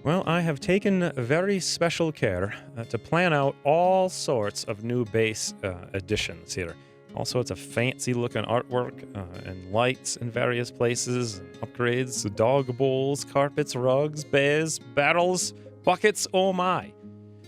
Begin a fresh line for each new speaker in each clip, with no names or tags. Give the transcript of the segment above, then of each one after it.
Well, I have taken very special care to plan out all sorts of new base additions here. All sorts of fancy-looking artwork and lights in various places, and upgrades, dog bowls, carpets, rugs, bears, barrels, buckets, oh my.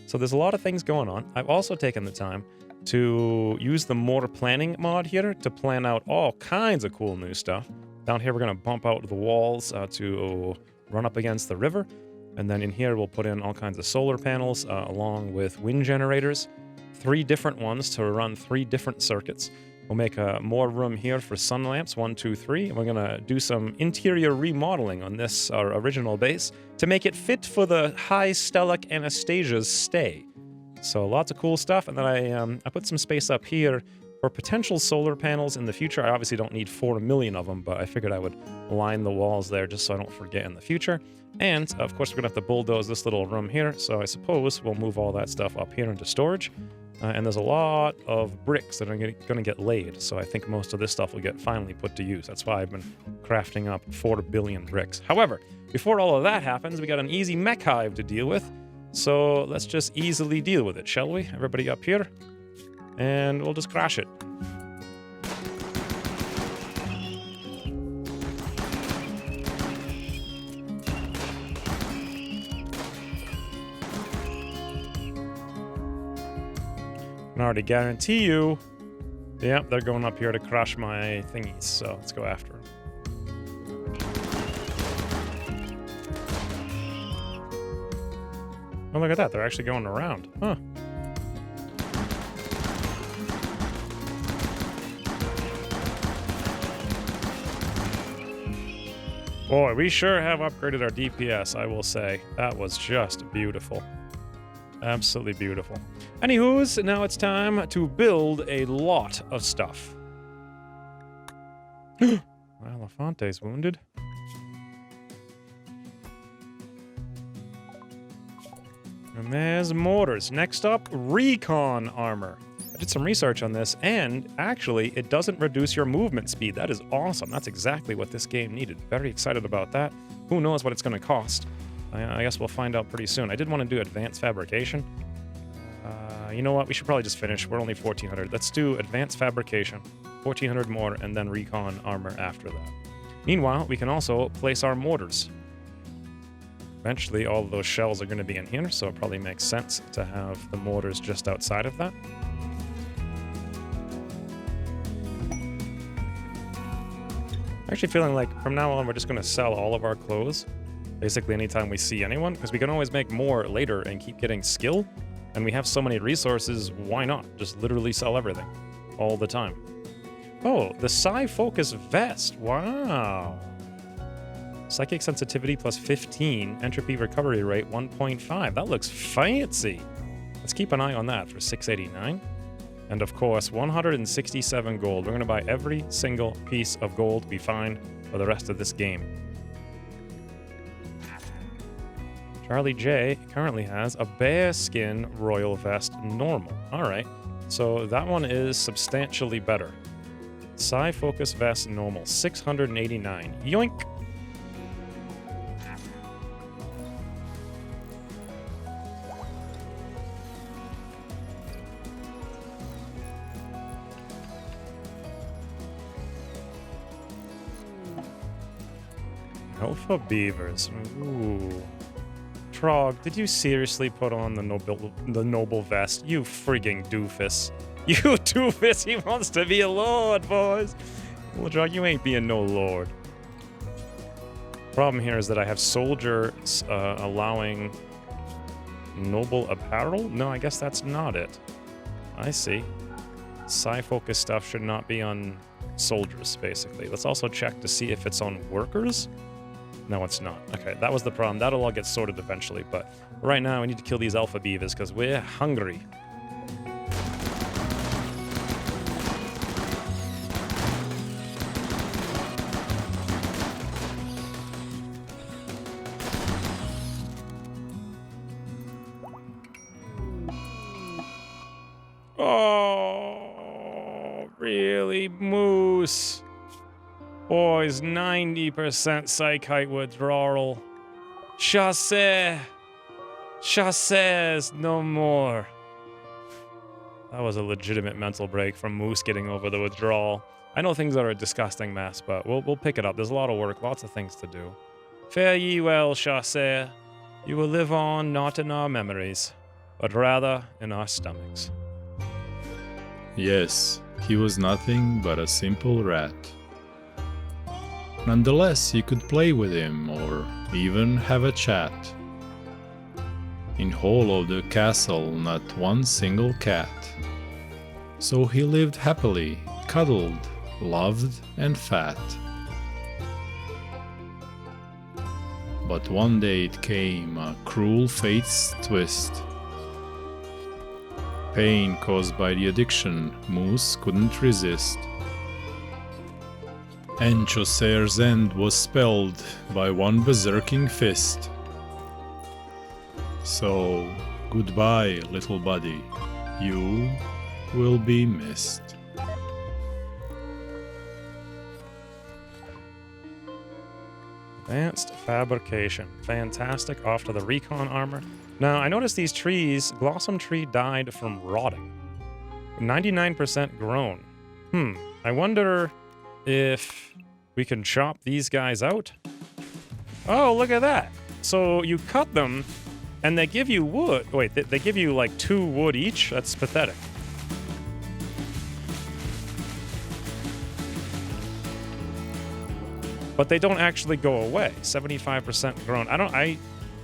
So there's a lot of things going on. I've also taken the time to use the more planning mod here to plan out all kinds of cool new stuff. Down here, we're going to bump out the walls to run up against the river. And then in here, we'll put in all kinds of solar panels along with wind generators. 3 different ones to run 3 different circuits. We'll make more room here for sun lamps, 1, 2, 3. And we're going to do some interior remodeling on this, our original base, to make it fit for the high stellic Anastasia's stay. So lots of cool stuff. And then I put some space up here for potential solar panels in the future. I obviously don't need 4 million of them, but I figured I would line the walls there just so I don't forget in the future. And, of course, we're going to have to bulldoze this little room here, so I suppose we'll move all that stuff up here into storage. And there's a lot of bricks that are going to get laid, so I think most of this stuff will get finally put to use. That's why I've been crafting up 4 billion bricks. However, before all of that happens, we got an easy mech hive to deal with, so let's just easily deal with it, shall we? Everybody up here, and we'll just crash it. I can already guarantee you, yep, they're going up here to crush my thingies, so let's go after them. Oh, look at that, they're actually going around, huh. Boy, we sure have upgraded our DPS, I will say. That was just beautiful. Absolutely beautiful. Anywho's, now it's time to build a lot of stuff. Elefante's wounded. And there's mortars. Next up, Recon Armor. I did some research on this, and actually, it doesn't reduce your movement speed. That is awesome. That's exactly what this game needed. Very excited about that. Who knows what it's going to cost? I guess we'll find out pretty soon. I did want to do advanced fabrication. You know what? We should probably just finish. We're only 1,400. Let's do advanced fabrication, 1,400 more, and then recon armor after that. Meanwhile, we can also place our mortars. Eventually, all of those shells are going to be in here, so it probably makes sense to have the mortars just outside of that. I'm actually feeling like from now on, we're just going to sell all of our clothes. Basically, anytime we see anyone, because we can always make more later and keep getting skill. And we have so many resources, why not? Just literally sell everything. All the time. Oh, the Psi-Focus Vest. Wow. Psychic sensitivity plus 15. Entropy recovery rate 1.5. That looks fancy. Let's keep an eye on that for 689. And of course, 167 gold. We're going to buy every single piece of gold we find for the rest of this game. Charlie J currently has a bearskin royal vest normal. Alright, so that one is substantially better. Psi-Focus vest normal, 689. Yoink! Alpha beavers. Ooh. Trog, did you seriously put on the noble vest? You frigging doofus. You doofus, he wants to be a lord, boys. Well, Trog, you ain't being no lord. Problem here is that I have soldiers allowing noble apparel? No, I guess that's not it. I see. Psi-Focus stuff should not be on soldiers, basically. Let's also check to see if it's on workers. No, it's not. Okay, that was the problem. That'll all get sorted eventually, but right now we need to kill these alpha beavers because we're hungry. Oh, really, Moose? Boys, 90% psych height withdrawal. Chassez! Chassez no more. That was a legitimate mental break from Moose getting over the withdrawal. I know things are a disgusting mess, but we'll pick it up. There's a lot of work, lots of things to do. Fare ye well, Chassez. You will live on not in our memories, but rather in our stomachs.
Yes, he was nothing but a simple rat. Nonetheless, you could play with him or even have a chat. In whole of the castle, not one single cat. So he lived happily, cuddled, loved and fat. But one day it came, a cruel fate's twist. Pain caused by the addiction Moose couldn't resist. And Chassez's end was spelled by one berserking fist. So, goodbye, little buddy. You will be missed.
Advanced fabrication. Fantastic. Off to the Recon Armor. Now, I noticed these trees, Blossom Tree died from rotting. 99% grown. I wonder if we can chop these guys out? Oh, look at that. So you cut them, and they give you wood. Wait, they give you like 2 wood each? That's pathetic. But they don't actually go away. 75% grown. I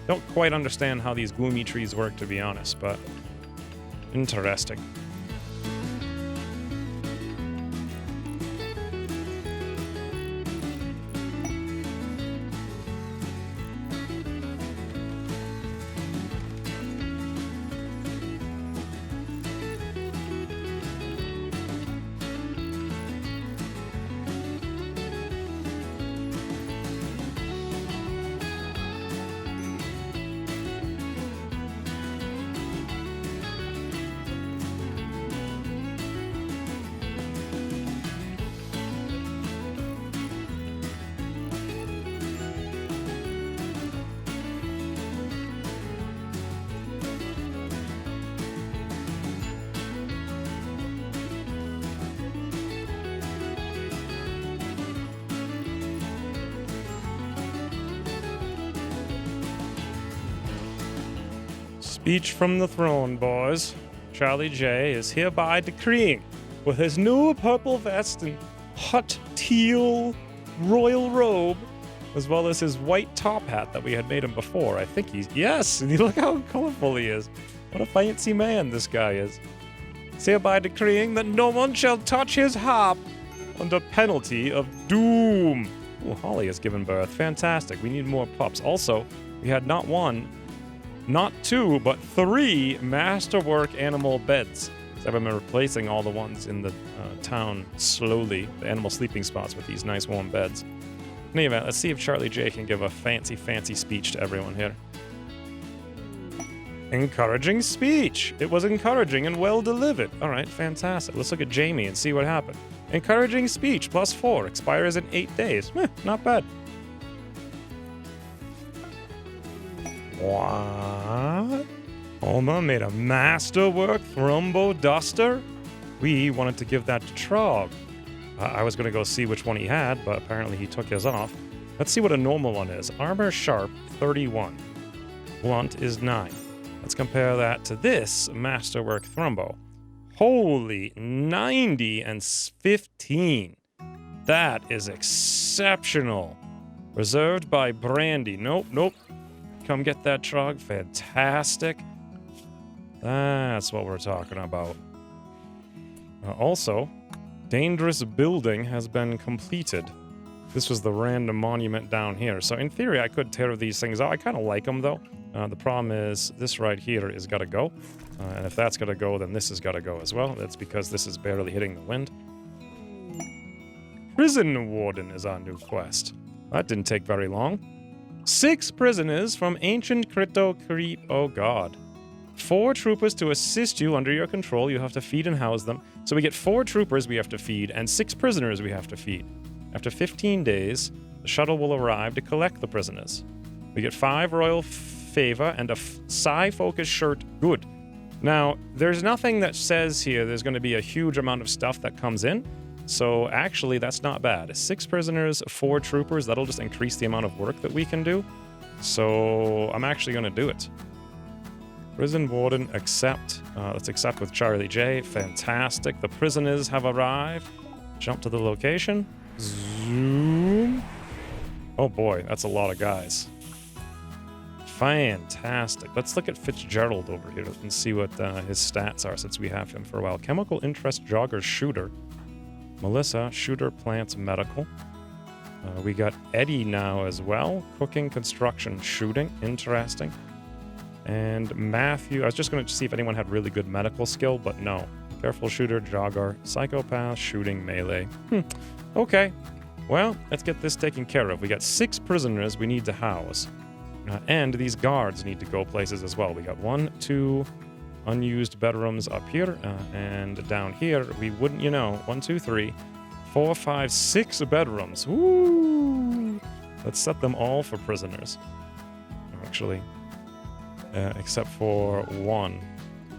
don't quite understand how these gloomy trees work, to be honest, but interesting. Speech from the throne, boys. Charlie J is hereby decreeing, with his new purple vest and hot teal royal robe, as well as his white top hat that we had made him before. I think he's... Yes! And look how colorful he is. What a fancy man this guy is. He's hereby decreeing that no one shall touch his harp under penalty of doom. Oh, Holly has given birth. Fantastic. We need more pups. Also, we had not one, not 2, but 3 masterwork animal beds. So I've been replacing all the ones in the town slowly, the animal sleeping spots, with these nice warm beds. In any event, let's see if Charlie J can give a fancy speech to everyone here. Encouraging speech. It was encouraging and well delivered. All right, fantastic. Let's look at Jamie and see what happened. Encouraging speech, +4, expires in 8 days. Not bad. What? Homer made a masterwork Thrumbo duster? We wanted to give that to Trog. I was going to go see which one he had, but apparently he took his off. Let's see what a normal one is. Armor sharp, 31. Blunt is 9. Let's compare that to this masterwork Thrumbo. Holy, 90 and 15. That is exceptional. Reserved by Brandy. Nope. Come get that, Trog. Fantastic. That's what we're talking about. Also, dangerous building has been completed. This was the random monument down here. So in theory, I could tear these things out. I kind of like them, though. The problem is this right here is got to go. And if that's got to go, then this has got to go as well. That's because this is barely hitting the wind. Prison Warden is our new quest. That didn't take very long. 6 prisoners from ancient Crypto Creep. Oh god. 4 troopers to assist you under your control. You have to feed and house them. So we get 4 troopers we have to feed and 6 prisoners we have to feed. After 15 days, the shuttle will arrive to collect the prisoners. We get 5 royal favor and a psi-focus shirt. Good. Now, there's nothing that says here there's going to be a huge amount of stuff that comes in. So actually, that's not bad. 6 prisoners, 4 troopers. That'll just increase the amount of work that we can do. So I'm actually going to do it. Prison Warden, accept. Let's accept with Charlie J. Fantastic. The prisoners have arrived. Jump to the location. Zoom. Oh boy, that's a lot of guys. Fantastic. Let's look at Fitzgerald over here and see what his stats are since we have him for a while. Chemical interest, jogger, shooter. Melissa, shooter, plants, medical. We got Eddie now as well. Cooking, construction, shooting. Interesting. And Matthew, I was just going to see if anyone had really good medical skill, but no. Careful shooter, jogger, psychopath, shooting, melee. Okay. Well, let's get this taken care of. We got 6 prisoners we need to house. And these guards need to go places as well. We got 1, 2 unused bedrooms up here. And down here, we wouldn't, 1, 2, 3, 4, 5, 6 bedrooms. Woo! Let's set them all for prisoners. Actually, except for 1.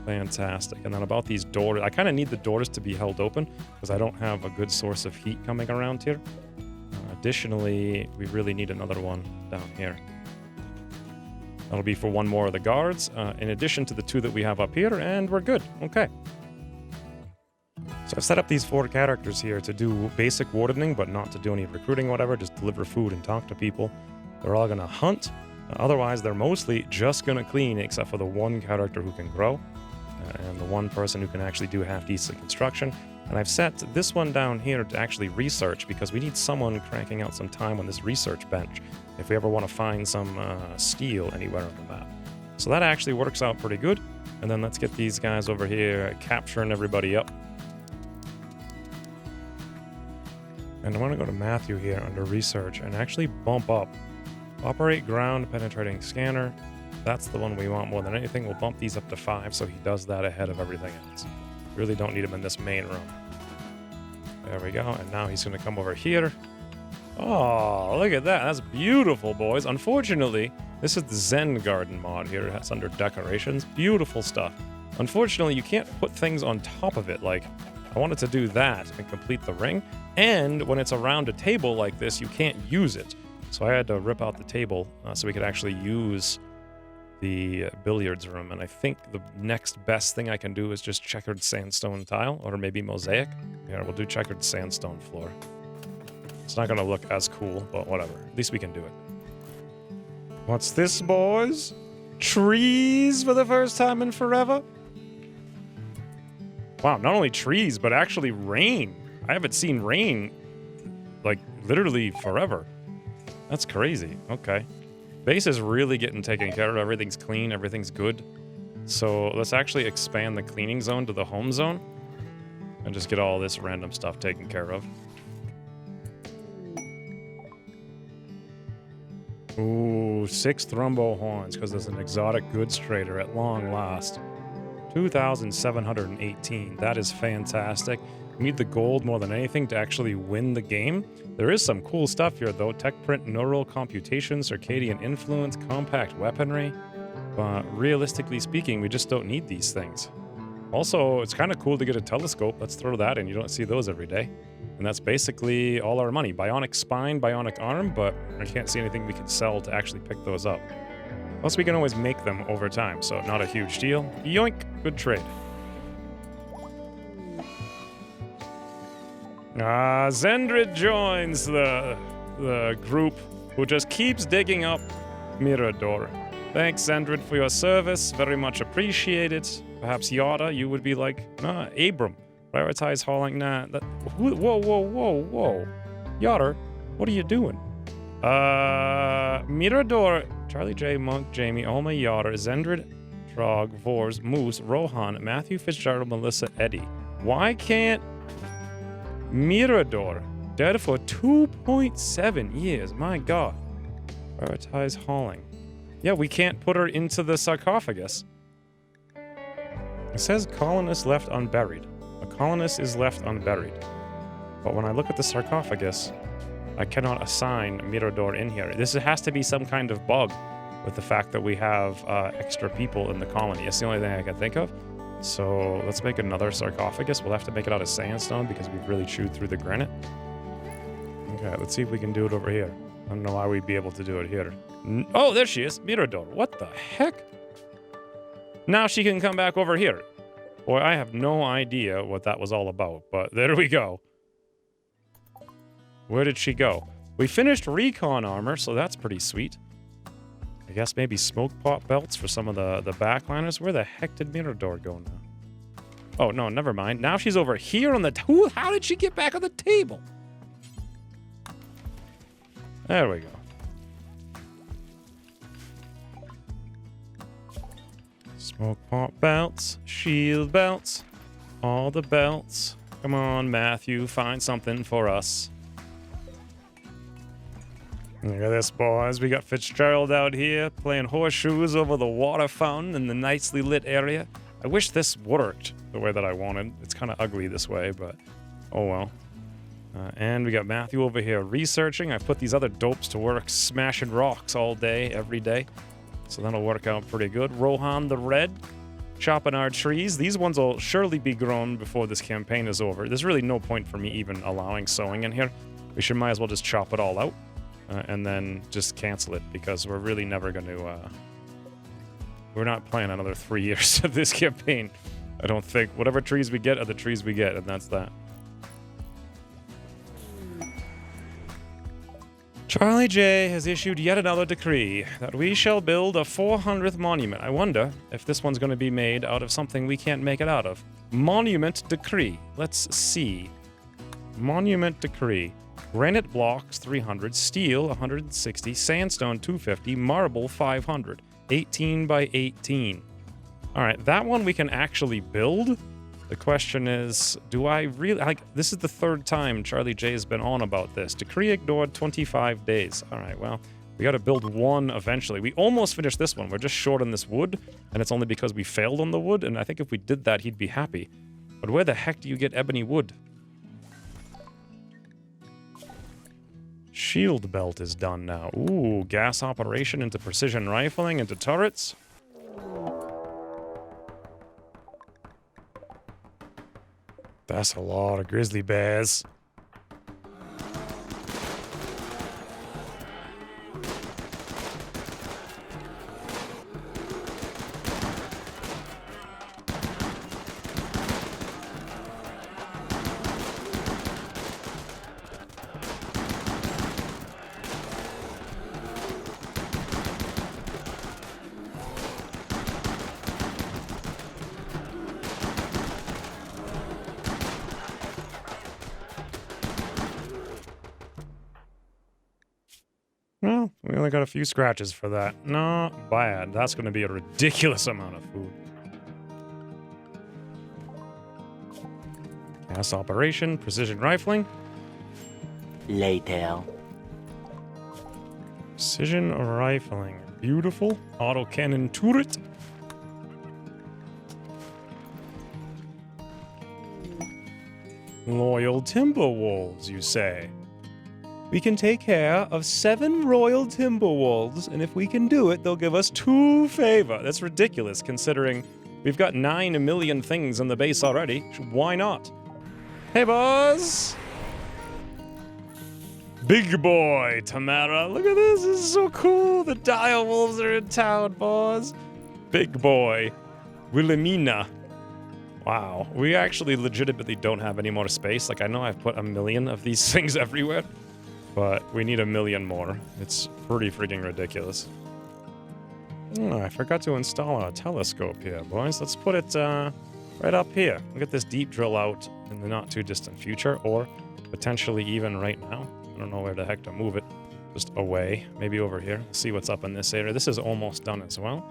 Fantastic. And then about these doors, I kind of need the doors to be held open because I don't have a good source of heat coming around here. Additionally, we really need another one down here. That'll be for 1 more of the guards, in addition to the 2 that we have up here, and we're good. Okay. So I've set up these 4 characters here to do basic wardening, but not to do any recruiting or whatever, just deliver food and talk to people. They're all going to hunt. Otherwise, they're mostly just going to clean, except for the 1 character who can grow, and the 1 person who can actually do half-decent construction. And I've set this one down here to actually research, because we need someone cranking out some time on this research bench if we ever want to find some steel anywhere on the map. So that actually works out pretty good. And then let's get these guys over here capturing everybody up. And I want to go to Matthew here under research and actually bump up. Operate ground penetrating scanner. That's the one we want more than anything. We'll bump these up to 5 so he does that ahead of everything else. Really don't need him in this main room. There we go. And now he's going to come over here. Oh, look at that. That's beautiful, boys. Unfortunately, this is the Zen Garden mod here. It's under decorations. Beautiful stuff. Unfortunately, you can't put things on top of it. Like, I wanted to do that and complete the ring. And when it's around a table like this, you can't use it. So I had to rip out the table so we could actually use the billiards room. And I think the next best thing I can do is just checkered sandstone tile, or maybe mosaic. Yeah, we'll do checkered sandstone floor. It's not going to look as cool, but whatever. At least we can do it. What's this, boys? Trees for the first time in forever? Wow, not only trees, but actually rain. I haven't seen rain, like, literally forever. That's crazy. Okay. Base is really getting taken care of. Everything's clean. Everything's good. So let's actually expand the cleaning zone to the home zone and just get all this random stuff taken care of. Ooh, 6 thrumbo horns because there's an exotic goods trader at long last. 2,718. That is fantastic. We need the gold more than anything to actually win the game. There is some cool stuff here, though. Tech print, neural computation, circadian influence, compact weaponry. But realistically speaking, we just don't need these things. Also, it's kind of cool to get a telescope. Let's throw that in. You don't see those every day. And that's basically all our money. Bionic spine, bionic arm, but I can't see anything we can sell to actually pick those up. Plus, we can always make them over time, so not a huge deal. Yoink! Good trade. Zendrid joins the group who just keeps digging up Mirador. Thanks, Zendrid, for your service. Very much appreciated. Perhaps Yada, you would be like, nah, Abram. Prioritize hauling, nah. Whoa. Yada, what are you doing? Mirador, Charlie J, Monk, Jamie, Alma, Yada, Zendrid, Trog, Vors, Moose, Rohan, Matthew, Fitzgerald, Melissa, Eddie. Why can't Mirador, dead for 2.7 years, my god. Prioritize hauling. Yeah, we can't put her into the sarcophagus. It says colonist left unburied. A colonist is left unburied. But when I look at the sarcophagus, I cannot assign Mirador in here. This has to be some kind of bug with the fact that we have extra people in the colony. It's the only thing I can think of. So let's make another sarcophagus. We'll have to make it out of sandstone because we've really chewed through the granite. Okay, let's see if we can do it over here. I don't know why we'd be able to do it here. Oh, there she is. Mirador. What the heck? Now she can come back over here. Boy, I have no idea what that was all about, but there we go. Where did she go? We finished Recon Armor, so that's pretty sweet. I guess maybe smoke pot belts for some of the backliners. Where the heck did Mirador go now? Oh, no, never mind. Now she's over here on the... How did she get back on the table? There we go. Smoke pot belts, shield belts, all the belts. Come on, Matthew, find something for us. Look at this, boys. We got Fitzgerald out here playing horseshoes over the water fountain in the nicely lit area. I wish this worked the way that I wanted. It's kind of ugly this way, but oh well. And we got Matthew over here researching. I put these other dopes to work smashing rocks all day, every day. So that'll work out pretty good. Rohan the Red, chopping our trees. These ones will surely be grown before this campaign is over. There's really no point for me even allowing sowing in here. We might as well just chop it all out. And then just cancel it because we're really never going to... we're not playing another 3 years of this campaign. I don't think. Whatever trees we get are the trees we get, and that's that. Charlie J has issued yet another decree that we shall build a 400th monument. I wonder if this one's going to be made out of something we can't make it out of. Monument decree. Let's see. Monument decree. Granite blocks 300, steel 160, sandstone 250, marble 500, 18 by 18. All right, that one we can actually build. The question is, do I really like this is the third time Charlie J has been on about this. Decree ignored 25 days. All right, well, we got to build one eventually. We almost finished this one. We're just short on this wood, and it's only because we failed on the wood, and I think if we did that, he'd be happy. But where the heck do you get ebony wood? Shield belt is done now. Ooh, gas operation into precision rifling, into turrets. That's a lot of grizzly bears. Well, we only got a few scratches for that. Not bad. That's going to be a ridiculous amount of food. Gas operation, precision rifling.
Later.
Precision rifling. Beautiful. Autocannon turret. Loyal timber wolves, you say? We can take care of 7 royal timber wolves, and if we can do it, they'll give us 2 favor. That's ridiculous, considering we've got 9 million things in the base already. Why not? Hey, boys! Big boy, Tamara. Look at this. This is so cool. The dire wolves are in town, boys. Big boy. Wilhelmina. Wow. We actually legitimately don't have any more space. Like, I know I've put 1 million of these things everywhere, but we need 1 million more. It's pretty freaking ridiculous. Oh, I forgot to install a telescope here, boys. Let's put it right up here. We'll get this deep drill out in the not-too-distant future, or potentially even right now. I don't know where the heck to move it. Just away. Maybe over here. We'll see what's up in this area. This is almost done as well.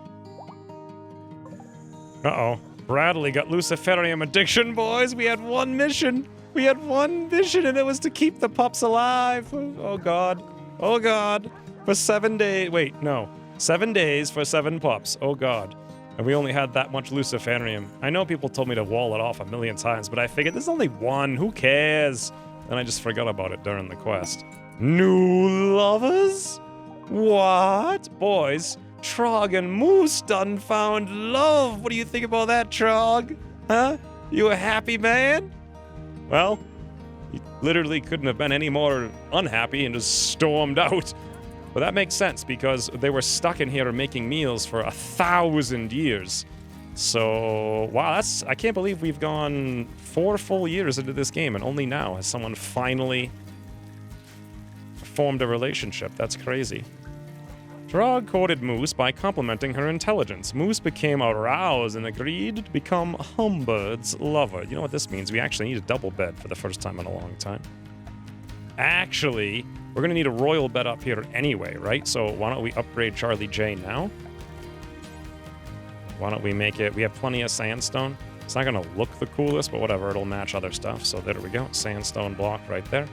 Uh-oh. Bradley got Luciferium addiction, boys. We had one mission. We had one mission, and it was to keep the pups alive. Oh, God. Oh, God. For 7 days. Wait, no. 7 days for 7 pups. Oh, God. And we only had that much Luciferium. I know people told me to wall it off 1,000,000 times, but I figured there's only one. Who cares? And I just forgot about it during the quest. New lovers? What? Boys, Trog and Moose done found love. What do you think about that, Trog? Huh? You a happy man? Well, he literally couldn't have been any more unhappy and just stormed out. But that makes sense because they were stuck in here making meals for 1,000 years. So, wow, I can't believe we've gone 4 full years into this game and only now has someone finally formed a relationship. That's crazy. Trog courted Moose by complimenting her intelligence. Moose became aroused and agreed to become Humbird's lover. You know what this means? We actually need a double bed for the first time in a long time. Actually, we're going to need a royal bed up here anyway, right? So why don't we upgrade Charlie J now? Why don't we make it... We have plenty of sandstone. It's not going to look the coolest, but whatever. It'll match other stuff. So there we go. Sandstone block right there.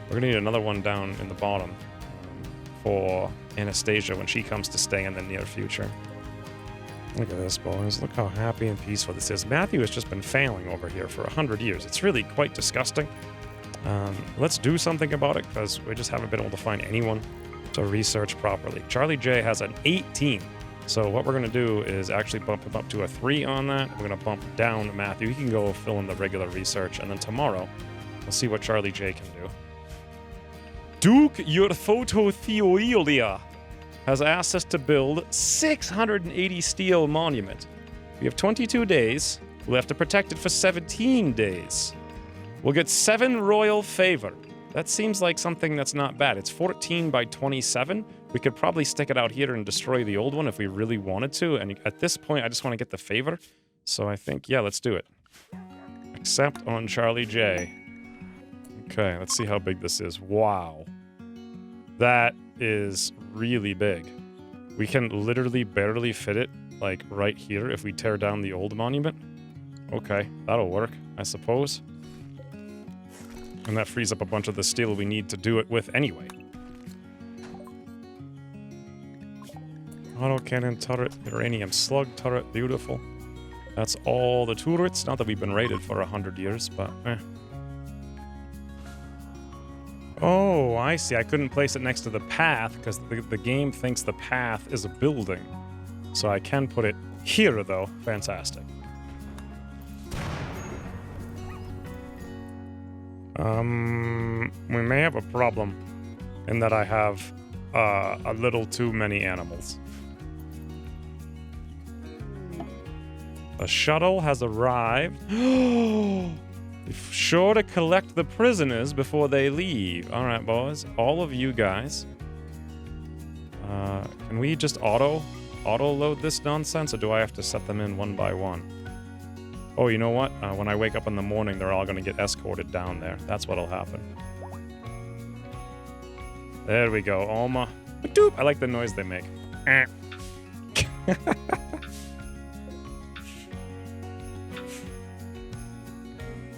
We're going to need another one down in the bottom for Anastasia when she comes to stay in the near future. Look at this, boys. Look how happy and peaceful this is. Matthew has just been failing over here for 100 years. It's really quite disgusting. Let's do something about it because we just haven't been able to find anyone to research properly. Charlie J has an 18. So what we're going to do is actually bump him up to a 3 on that. We're going to bump down Matthew. He can go fill in the regular research. And then tomorrow, we'll see what Charlie J can do. Duke Urfototheolia has asked us to build 680 steel monument. We have 22 days. We'll have to protect it for 17 days. We'll get 7 royal favor. That seems like something that's not bad. It's 14 by 27. We could probably stick it out here and destroy the old one if we really wanted to. And at this point, I just want to get the favor. So I think, yeah, let's do it. Accept on Charlie J. Okay, let's see how big this is. Wow. That is really big. We can literally barely fit it, like, right here if we tear down the old monument. Okay, that'll work, I suppose. And that frees up a bunch of the steel we need to do it with anyway. Autocannon turret, uranium slug turret, beautiful. That's all the turrets. Not that we've been raided for 100 years, but eh. Oh, I see. I couldn't place it next to the path because the game thinks the path is a building. So I can put it here, though. Fantastic. We may have a problem in that I have a little too many animals. The shuttle has arrived. Be sure to collect the prisoners before they leave. All right, boys. All of you guys. Can we just auto load this nonsense, or do I have to set them in one by one? Oh, you know what? When I wake up in the morning, they're all going to get escorted down there. That's what'll happen. There we go. Alma. Doop. I like the noise they make.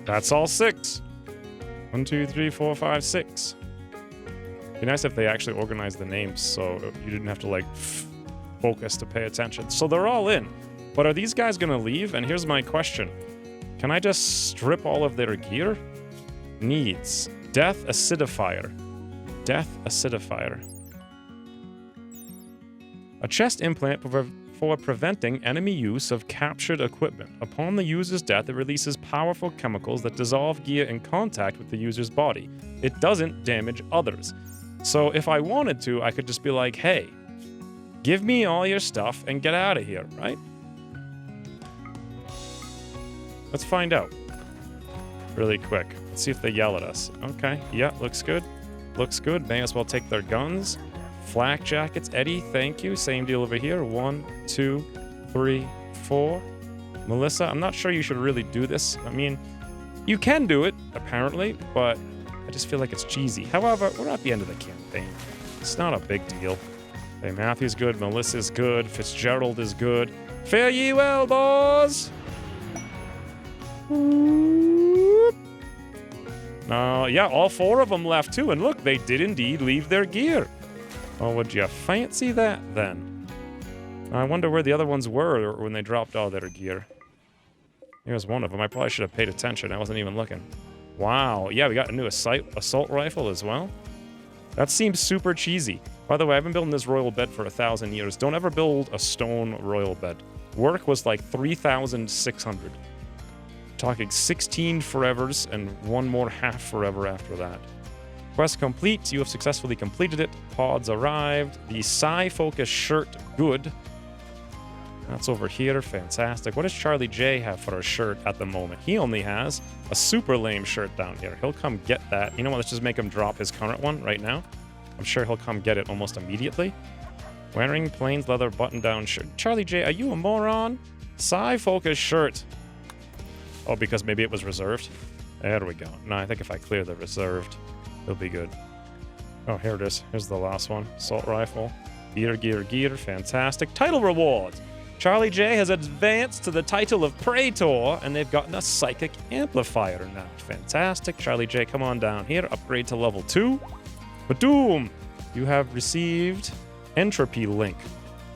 That's all 6. 1, 2, 3, 4, 5, 6. Be nice if they actually organized the names so you didn't have to, like, focus to pay attention. So they're all in. But are these guys gonna leave? And here's my question. Can I just strip all of their gear? Needs. Death acidifier. Death acidifier. A chest implant for preventing enemy use of captured equipment. Upon the user's death, it releases powerful chemicals that dissolve gear in contact with the user's body. It doesn't damage others. So if I wanted to, I could just be like, hey, give me all your stuff and get out of here, right? Let's find out. Really quick. Let's see if they yell at us. Okay, yeah, looks good. Looks good. May as well take their guns. Flak jackets. Eddie, thank you. Same deal over here. 1, 2, 3, 4. Melissa, I'm not sure you should really do this. I mean, you can do it, apparently, but I just feel like it's cheesy. However, we're at the end of the campaign. It's not a big deal. Hey, Matthew's good. Melissa's good. Fitzgerald is good. Fare ye well, boys! Yeah, all 4 of them left too, and look, they did indeed leave their gear. Oh, would you fancy that then? I wonder where the other ones were when they dropped all their gear. Here's one of them. I probably should have paid attention. I wasn't even looking. Wow. Yeah, we got a new assault rifle as well. That seems super cheesy. By the way, I've been building this royal bed for 1,000 years. Don't ever build a stone royal bed. Work was like 3,600. Talking 16 forevers and one more half forever after that. Quest complete. You have successfully completed it. Pods arrived. The Sci-Focus shirt, good. That's over here. Fantastic. What does Charlie J have for a shirt at the moment? He only has a super lame shirt down here. He'll come get that. You know what? Let's just make him drop his current one right now. I'm sure he'll come get it almost immediately. Wearing plain leather button-down shirt. Charlie J, are you a moron? Sci-Focus shirt. Oh, because maybe it was reserved? There we go. No, I think if I clear the reserved, it'll be good. Oh, here it is. Here's the last one. Assault rifle. Gear, gear, gear. Fantastic. Title rewards. Charlie J has advanced to the title of Praetor, and they've gotten a psychic amplifier now. Fantastic. Charlie J, come on down here. Upgrade to level 2. Badoom! You have received Entropy Link.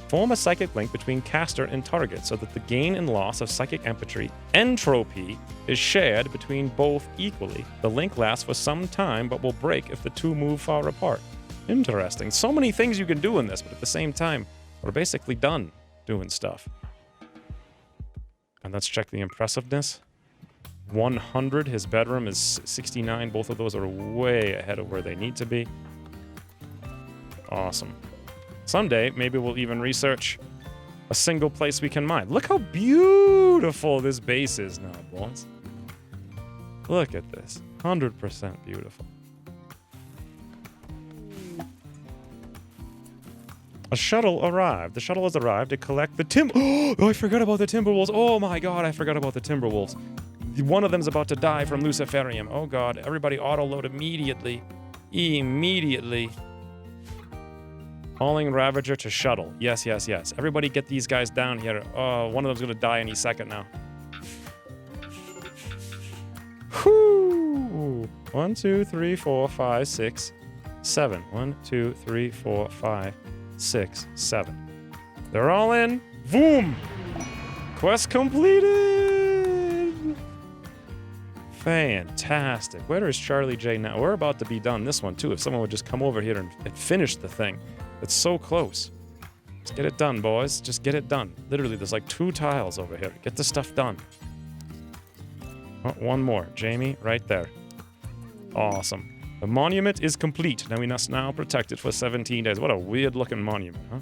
Form a psychic link between caster and target so that the gain and loss of psychic entropy is shared between both equally. The link lasts for some time but will break if the two move far apart. Interesting. So many things you can do in this, but at the same time, we're basically done doing stuff. And let's check the impressiveness. 100. His bedroom is 69. Both of those are way ahead of where they need to be. Awesome. Someday, maybe we'll even research a single place we can mine. Look how beautiful this base is now, boys. Look at this. 100% beautiful. A shuttle arrived. The shuttle has arrived to collect the timber. Oh, I forgot about the Timberwolves. Oh my god, I forgot about the Timberwolves. One of them's about to die from Luciferium. Oh god, everybody auto-load immediately. Immediately. Hauling Ravager to shuttle. Yes, yes, yes. Everybody get these guys down here. Oh, one of them's gonna die any second now. Whoo! 1, 2, 3, 4, 5, 6, 7. 1, 2, 3, 4, 5, 6, 7. They're all in. Boom! Quest completed! Fantastic. Where is Charlie J now? We're about to be done this one too. If someone would just come over here and finish the thing. It's so close. Just get it done, boys. Just get it done. Literally, there's like 2 tiles over here. Get the stuff done. Oh, one more. Jamie, right there. Awesome. The monument is complete. Now we must now protect it for 17 days. What a weird-looking monument, huh?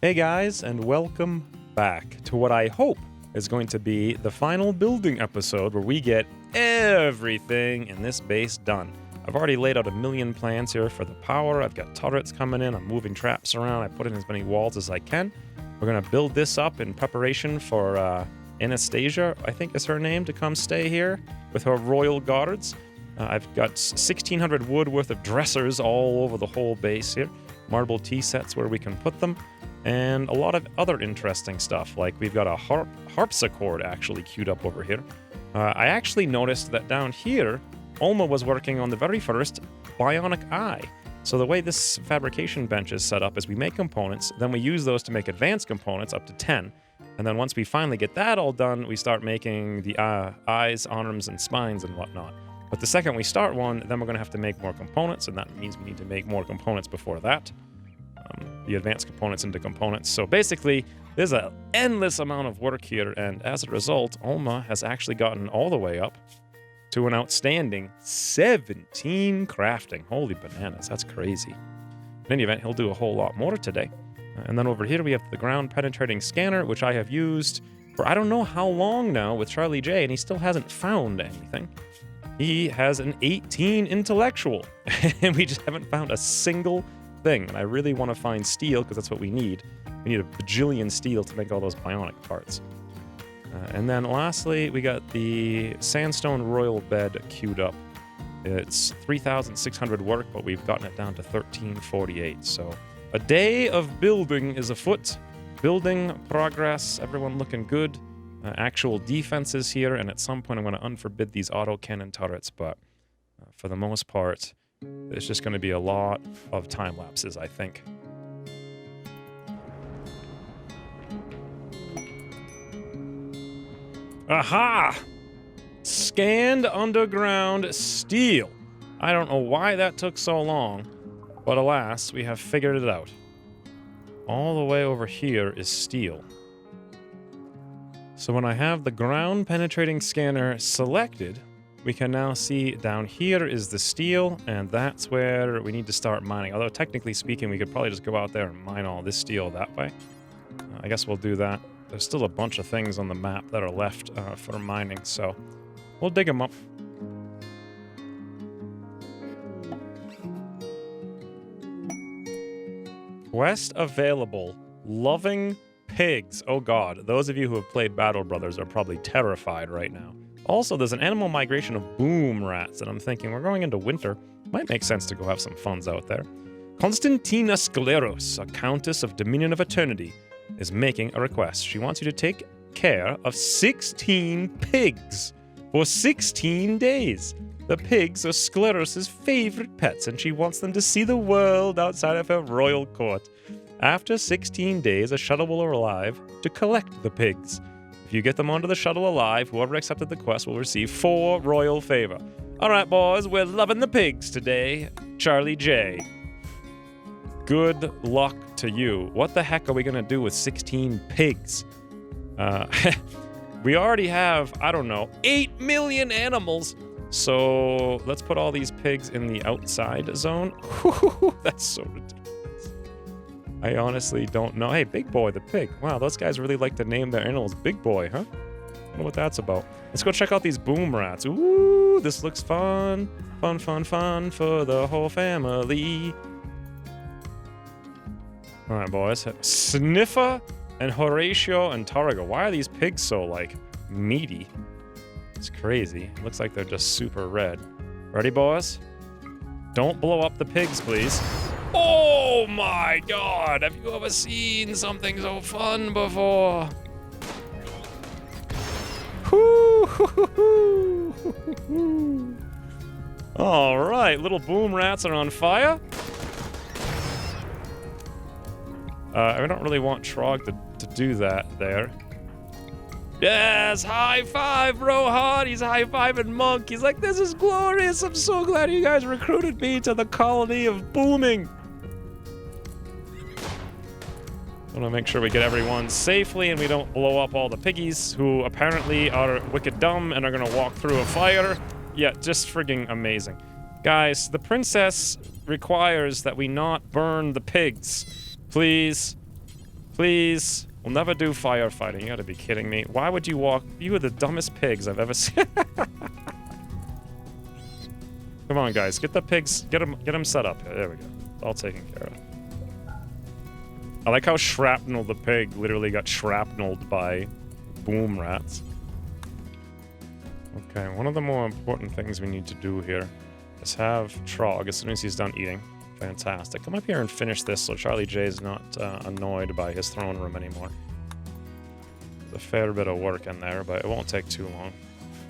Hey, guys, and welcome back to what I hope is going to be the final building episode where we get everything in this base done. I've already laid out a million plans here for the power. I've got turrets coming in. I'm moving traps around. I put in as many walls as I can. We're going to build this up in preparation for Anastasia, I think is her name, to come stay here with her royal guards. I've got 1,600 wood worth of dressers all over the whole base here. Marble tea sets where we can put them. And a lot of other interesting stuff, like we've got a harpsichord actually queued up over here. I actually noticed that down here, Ulma was working on the very first bionic eye. So the way this fabrication bench is set up is we make components, then we use those to make advanced components up to 10. And then once we finally get that all done, we start making the eyes, arms, and spines and whatnot. But the second we start one, then we're going to have to make more components, and that means we need to make more components before that. The advanced components into components. So basically, there's an endless amount of work here, and as a result, Ulma has actually gotten all the way up to an outstanding 17 crafting. Holy bananas, that's crazy. In any event, he'll do a whole lot more today. And then over here we have the ground penetrating scanner, which I have used for I don't know how long now with Charlie J, and he still hasn't found anything. He has an 18 intellectual, and we just haven't found a single thing. And I really want to find steel, because that's what we need. We need a bajillion steel to make all those bionic parts. And then lastly, we got the sandstone royal bed queued up. It's 3,600 work, but we've gotten it down to 1,348. So a day of building is afoot. Building progress, everyone looking good. Actual defenses here, and at some point I'm going to unforbid these autocannon turrets, but for the most part, there's just going to be a lot of time lapses, I think. Aha! Scanned underground steel. I don't know why that took so long, but alas, we have figured it out. All the way over here is steel. So when I have the ground penetrating scanner selected, we can now see down here is the steel, and that's where we need to start mining. Although technically speaking, we could probably just go out there and mine all this steel that way. I guess we'll do that. There's still a bunch of things on the map that are left for mining, so we'll dig them up. Quest available. Loving pigs. Oh god, those of you who have played Battle Brothers are probably terrified right now. Also, there's an animal migration of boom rats, and I'm thinking we're going into winter. Might make sense to go have some funs out there. Constantina Skleros, a Countess of Dominion of Eternity, is making a request. She wants you to take care of 16 pigs for 16 days. The pigs are Skleros' favorite pets, and she wants them to see the world outside of her royal court. After 16 days, a shuttle will arrive to collect the pigs. If you get them onto the shuttle alive, whoever accepted the quest will receive 4 royal favor. Alright, boys, we're loving the pigs today. Charlie J. Good luck to you. What the heck are we gonna do with 16 pigs? We already have, I don't know, 8 million animals. So let's put all these pigs in the outside zone. That's so ridiculous. I honestly don't know. Hey, Big Boy the pig. Wow, those guys really like to name their animals Big Boy, huh? I don't know what that's about. Let's go check out these boom rats. Ooh, this looks fun. Fun, fun, fun for the whole family. All right, boys. Sniffer and Horatio and Tarago. Why are these pigs so, like, meaty? It's crazy. It looks like they're just super red. Ready, boys? Don't blow up the pigs, please. Oh my god! Have you ever seen something so fun before? Alright, little boom rats are on fire. I don't really want Trog to do that there. Yes, high five, Rohan. He's high-fiving Monk. He's like, this is glorious. I'm so glad you guys recruited me to the colony of booming. I want to make sure we get everyone safely and we don't blow up all the piggies who apparently are wicked dumb and are going to walk through a fire. Yeah, just frigging amazing. Guys, the princess requires that we not burn the pigs. Please. Please. We'll never do firefighting. You gotta be kidding me. Why would you walk? You are the dumbest pigs I've ever seen. Come on, guys. Get the pigs. Get them set up. There we go. It's all taken care of. I like how Shrapnel the pig literally got shrapnelled by boom rats. Okay, one of the more important things we need to do here is have Trog, as soon as he's done eating. Fantastic. Come up here and finish this so Charlie J is not annoyed by his throne room anymore. There's a fair bit of work in there, but it won't take too long.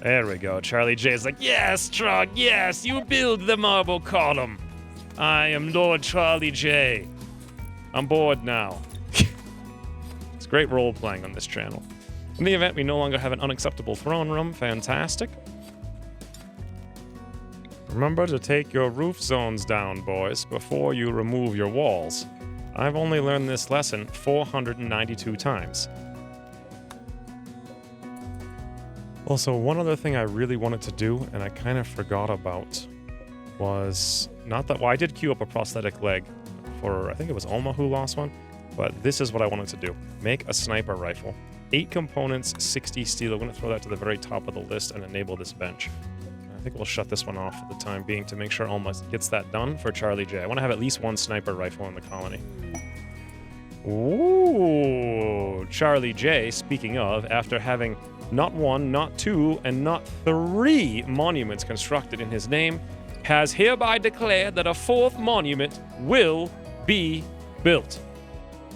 There we go. Charlie J is like, yes, Trog, yes, you build the marble column. I am Lord Charlie J. I'm bored now. It's great role-playing on this channel. In the event we no longer have an unacceptable throne room, fantastic. Remember to take your roof zones down, boys, before you remove your walls. I've only learned this lesson 492 times. Also, one other thing I really wanted to do, and I kind of forgot about, was not that... Well, I did queue up a prosthetic leg for, I think it was Oma who lost one, but this is what I wanted to do. Make a sniper rifle. 8 components, 60 steel. I'm going to throw that to the very top of the list and enable this bench. I think we'll shut this one off for the time being to make sure Oma gets that done for Charlie J. I want to have at least 1 sniper rifle in the colony. Ooh, Charlie J, speaking of, after having not 1, not 2, and not 3 monuments constructed in his name, has hereby declared that a 4th monument will be built.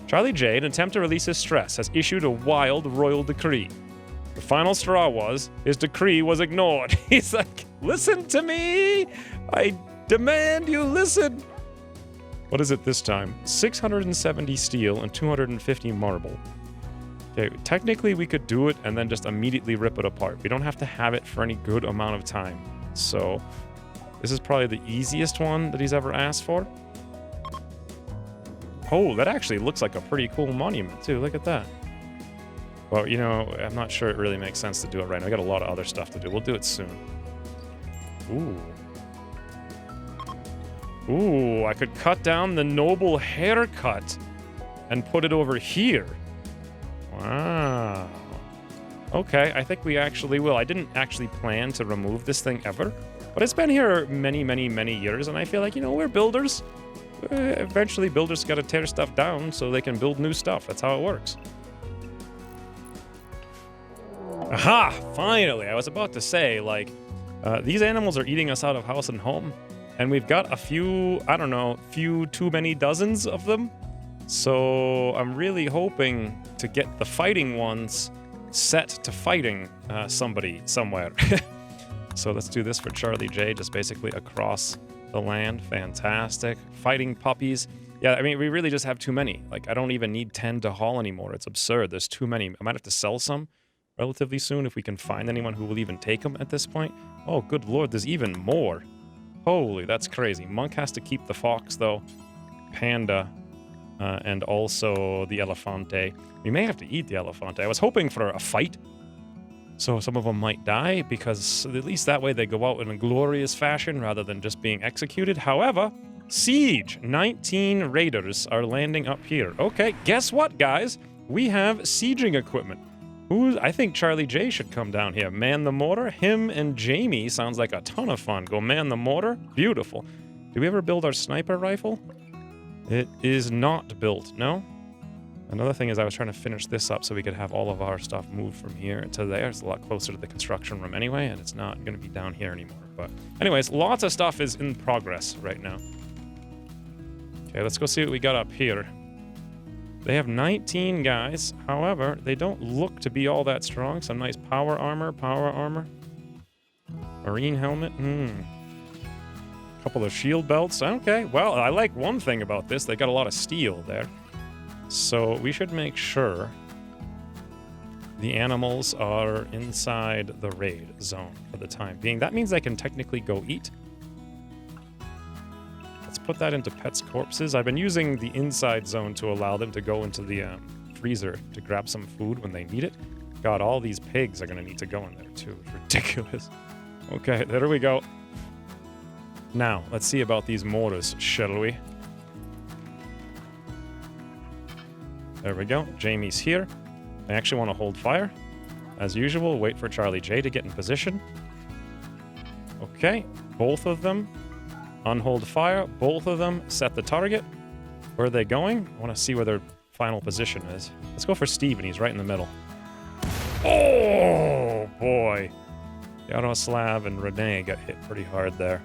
Charlie J, in an attempt to release his stress, has issued a wild royal decree. The final straw was, his decree was ignored. He's like, listen to me! I demand you listen! What is it this time? 670 steel and 250 marble. Okay, technically we could do it and then just immediately rip it apart. We don't have to have it for any good amount of time. So, This is probably the easiest one that he's ever asked for. Oh, that actually looks like a pretty cool monument, too. Look at that. Well, you know, I'm not sure it really makes sense to do it right now. I got a lot of other stuff to do. We'll do it soon. Ooh. Ooh, I could cut down the noble haircut and put it over here. Wow. Okay, I think we actually will. I didn't actually plan to remove this thing ever, but it's been here many, many, many years, and I feel like, you know, we're builders. Eventually, builders got to tear stuff down so they can build new stuff. That's how it works. Aha! Finally! I was about to say, like, these animals are eating us out of house and home, and we've got a few, I don't know, too many dozens of them. So I'm really hoping to get the fighting ones set to fighting somebody somewhere. So let's do this for Charlie J, just basically across the land. Fantastic. Fighting puppies. Yeah, I mean, we really just have too many. Like, I don't even need 10 to haul anymore. It's absurd. There's too many. I might have to sell some relatively soon if we can find anyone who will even take them at this point. Oh, good lord, there's even more. Holy, that's crazy. Monk has to keep the fox, though. Panda. And also the elefante. We may have to eat the elefante. I was hoping for a fight, so some of them might die, because at least that way they go out in a glorious fashion rather than just being executed. However, siege! 19 raiders are landing up here. Okay, guess what, guys? We have sieging equipment. I think Charlie J should come down here. Man the mortar. Him and Jamie sounds like a ton of fun. Go man the mortar. Beautiful. Did we ever build our sniper rifle? It is not built, no? Another thing is I was trying to finish this up so we could have all of our stuff moved from here to there. It's a lot closer to the construction room anyway, and it's not going to be down here anymore. But anyways, lots of stuff is in progress right now. Okay, let's go see what we got up here. They have 19 guys. However, they don't look to be all that strong. Some nice power armor. Marine helmet. Couple of shield belts. Okay, well, I like one thing about this. They got a lot of steel there. So we should make sure the animals are inside the raid zone for the time being. That means they can technically go eat. Let's put that into pets' corpses. I've been using the inside zone to allow them to go into the freezer to grab some food when they need it. God, all these pigs are going to need to go in there too. It's ridiculous. Okay, there we go. Now, let's see about these mortars, shall we? There we go. Jamie's here. I actually want to hold fire. As usual, wait for Charlie J to get in position. Okay, both of them unhold fire. Both of them set the target. Where are they going? I want to see where their final position is. Let's go for Steven. He's right in the middle. Oh, boy. Yaroslav and Renee got hit pretty hard there.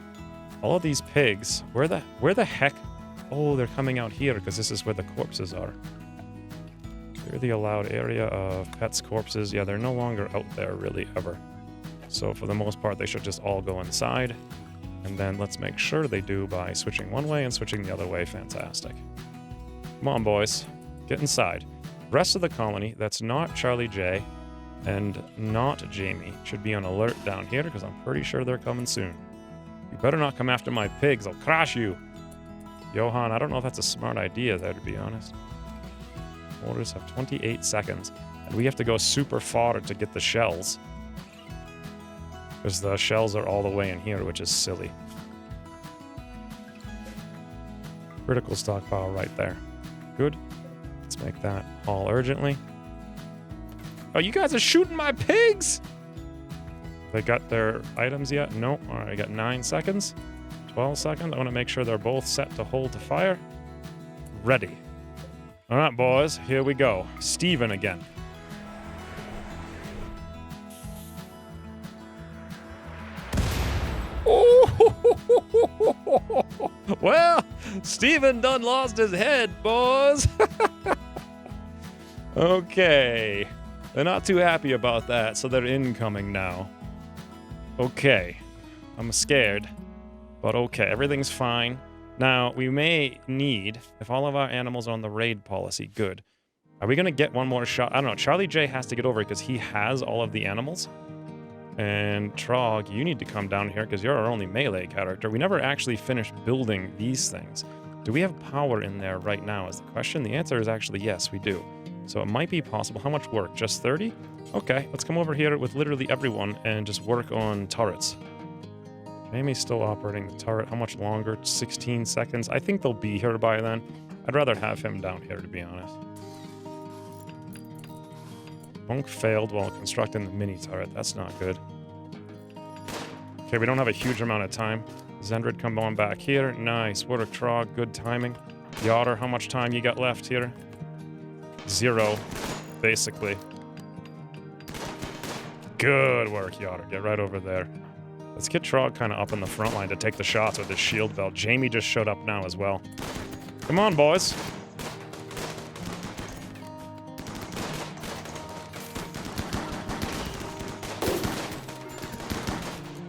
All of these pigs, where the heck? Oh, they're coming out here because this is where the corpses are. Clear the allowed area of pets' corpses. Yeah, they're no longer out there really ever. So for the most part, they should just all go inside. And then let's make sure they do by switching one way and switching the other way. Fantastic. Come on, boys. Get inside. Rest of the colony that's not Charlie J and not Jamie should be on alert down here because I'm pretty sure they're coming soon. You better not come after my pigs. I'll crash you. Johan, I don't know if that's a smart idea there, to be honest. Orders have 28 seconds. And we have to go super far to get the shells. Because the shells are all the way in here, which is silly. Critical stockpile right there. Good. Let's make that haul urgently. Oh, you guys are shooting my pigs! They got their items yet? No. All right, I got 9 seconds. 12 seconds. I want to make sure they're both set to hold to fire. Ready. All right, boys. Here we go. Steven again. Well, Steven done lost his head, boys. Okay. They're not too happy about that, so they're incoming now. Okay. I'm scared. But okay, everything's fine. Now, we may need, if all of our animals are on the raid policy, good. Are we going to get one more shot? I don't know. Charlie J has to get over it because he has all of the animals. And Trog, you need to come down here because you're our only melee character. We never actually finished building these things. Do we have power in there right now is the question. The answer is actually yes, we do. So it might be possible. How much work? Just 30? Okay, let's come over here with literally everyone and just work on turrets. Amy's still operating the turret. How much longer? 16 seconds. I think they'll be here by then. I'd rather have him down here, to be honest. Monk failed while constructing the mini turret. That's not good. Okay, we don't have a huge amount of time. Zendrid, come on back here. Nice work, Trog. Good timing. Yotter, how much time you got left here? 0, basically. Good work, Yotter. Get right over there. Let's get Trog kind of up in the front line to take the shots with his shield belt. Jamie just showed up now as well. Come on, boys.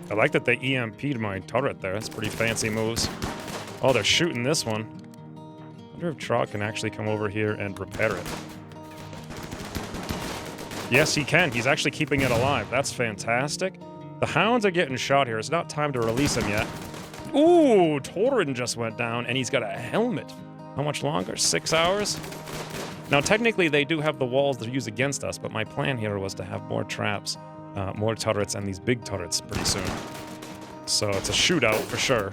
I like that they EMP'd my turret there. That's pretty fancy moves. Oh, they're shooting this one. I wonder if Trog can actually come over here and repair it. Yes, he can. He's actually keeping it alive. That's fantastic. The hounds are getting shot here. It's not time to release him yet. Ooh, Torin just went down, and he's got a helmet. How much longer? 6 hours? Now, technically, they do have the walls to use against us, but my plan here was to have more traps, more turrets, and these big turrets pretty soon. So it's a shootout for sure.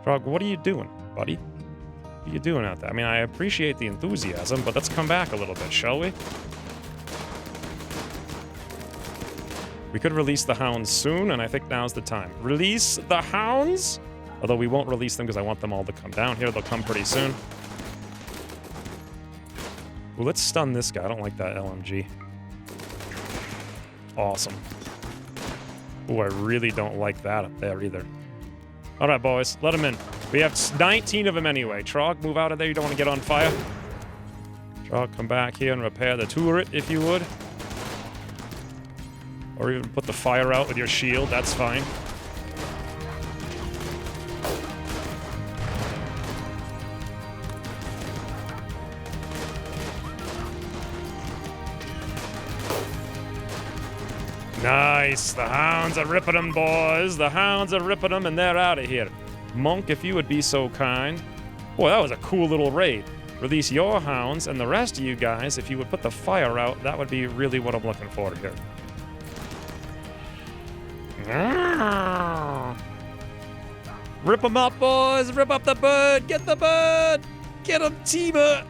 Frog, what are you doing, buddy? What are you doing out there? I mean, I appreciate the enthusiasm, but let's come back a little bit, shall we? We could release the hounds soon, and I think now's the time. Release the hounds? Although we won't release them because I want them all to come down here. They'll come pretty soon. Ooh, let's stun this guy. I don't like that LMG. Awesome. Ooh, I really don't like that up there either. All right, boys. Let them in. We have 19 of them anyway. Trog, move out of there. You don't want to get on fire. Trog, come back here and repair the turret, if you would. Or even put the fire out with your shield. That's fine. Nice. The hounds are ripping them, boys. The hounds are ripping them, and they're out of here. Monk, if you would be so kind. Boy, that was a cool little raid. Release your hounds, and the rest of you guys, if you would put the fire out, that would be really what I'm looking for here. Rip them up, boys. Rip up the bird. Get the bird. Get him, Tiba.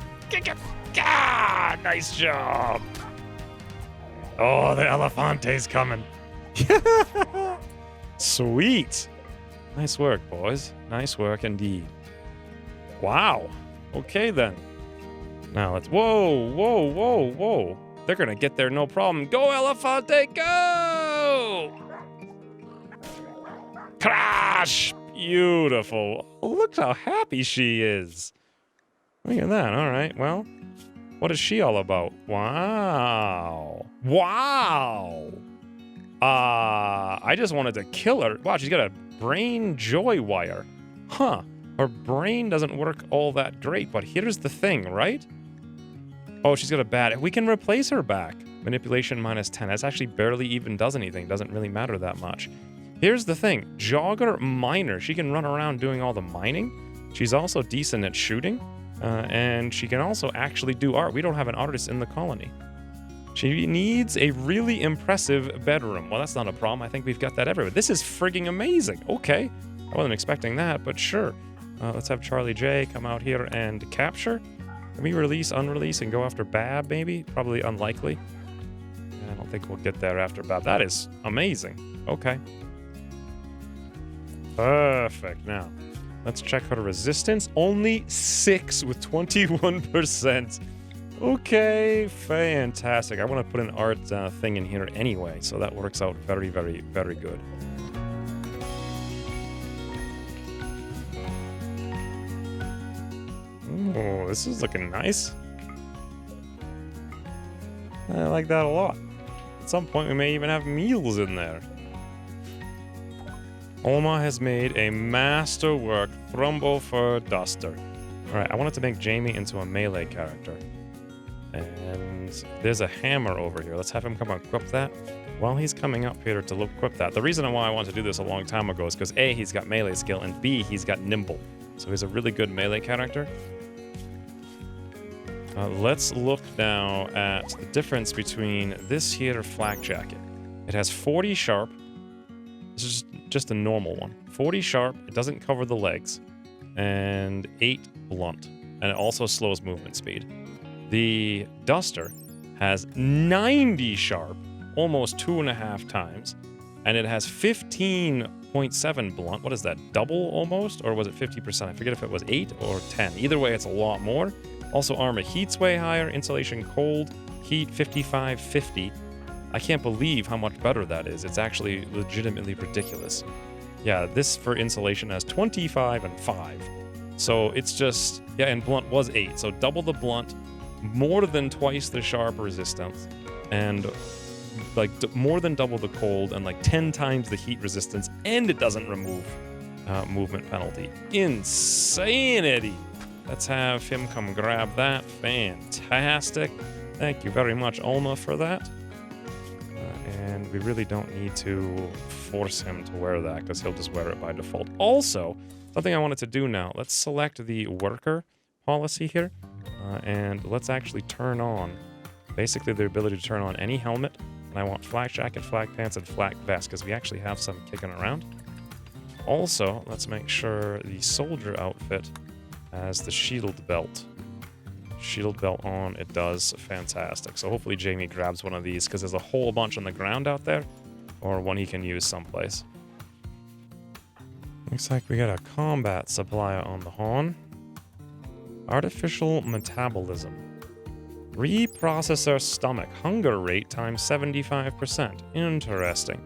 Nice job. Oh, the Elefante's coming. Sweet. Nice work, boys. Nice work indeed. Wow. Okay, then. Now let's... Whoa, whoa, whoa, whoa. They're going to get there no problem. Go, Elefante, go! Crash! Beautiful. Oh, look how happy she is. Look at that. All right, well... What is she all about? Wow. Wow. I just wanted to kill her. Wow, she's got a brain joy wire. Huh. Her brain doesn't work all that great, but here's the thing, right? Oh, she's got a bad... We can replace her back. Manipulation -10. That's actually barely even does anything. Doesn't really matter that much. Here's the thing. Jogger Miner. She can run around doing all the mining. She's also decent at shooting. And she can also actually do art. We don't have an artist in the colony. She needs a really impressive bedroom. Well, that's not a problem. I think we've got that everywhere. This is frigging amazing. Okay. I wasn't expecting that, but sure. Let's have Charlie J come out here and capture. Can we release, unrelease, and go after Bab, maybe? Probably unlikely. I don't think we'll get there after Bab. That is amazing. Okay. Perfect. Now, let's check her resistance. Only 6 with 21%. Okay, fantastic. I want to put an art thing in here anyway, so that works out very, very, very good. Oh, this is looking nice. I like that a lot. At some point, we may even have meals in there. Oma has made a masterwork Thrumbo Fur Duster. Alright, I wanted to make Jamie into a melee character. And there's a hammer over here. Let's have him come equip that. While he's coming up here to equip that, the reason why I wanted to do this a long time ago is because A, he's got melee skill, and B, he's got nimble. So he's a really good melee character. Let's look now at the difference between this here flak jacket. It has 40 sharp. This is just a normal one. 40 sharp, it doesn't cover the legs, and 8 blunt. And it also slows movement speed. The duster has 90 sharp, almost 2.5 times, and it has 15.7 blunt. What is that, double almost? Or was it 50%? I forget if it was 8 or 10. Either way, it's a lot more. Also, armor heat's way higher, insulation cold, heat 55, 50. I can't believe how much better that is. It's actually legitimately ridiculous. Yeah, this for insulation has 25 and 5. So it's just, yeah, and blunt was 8. So double the blunt, more than twice the sharp resistance, and like more than double the cold, and like 10 times the heat resistance, and it doesn't remove movement penalty. Insanity! Let's have him come grab that. Fantastic. Thank you very much, Alma, for that. And we really don't need to force him to wear that because he'll just wear it by default. Also, something I wanted to do now, let's select the worker policy here, and let's actually turn on basically the ability to turn on any helmet. And I want flak jacket, flak pants, and flak vest because we actually have some kicking around. Also, let's make sure the soldier outfit has the shield belt. Shield belt on, it does. Fantastic. So hopefully Jamie grabs one of these because there's a whole bunch on the ground out there, or one he can use someplace. Looks like we got a combat supplier on the horn. Artificial metabolism. Reprocessor stomach. Hunger rate times 75%. Interesting.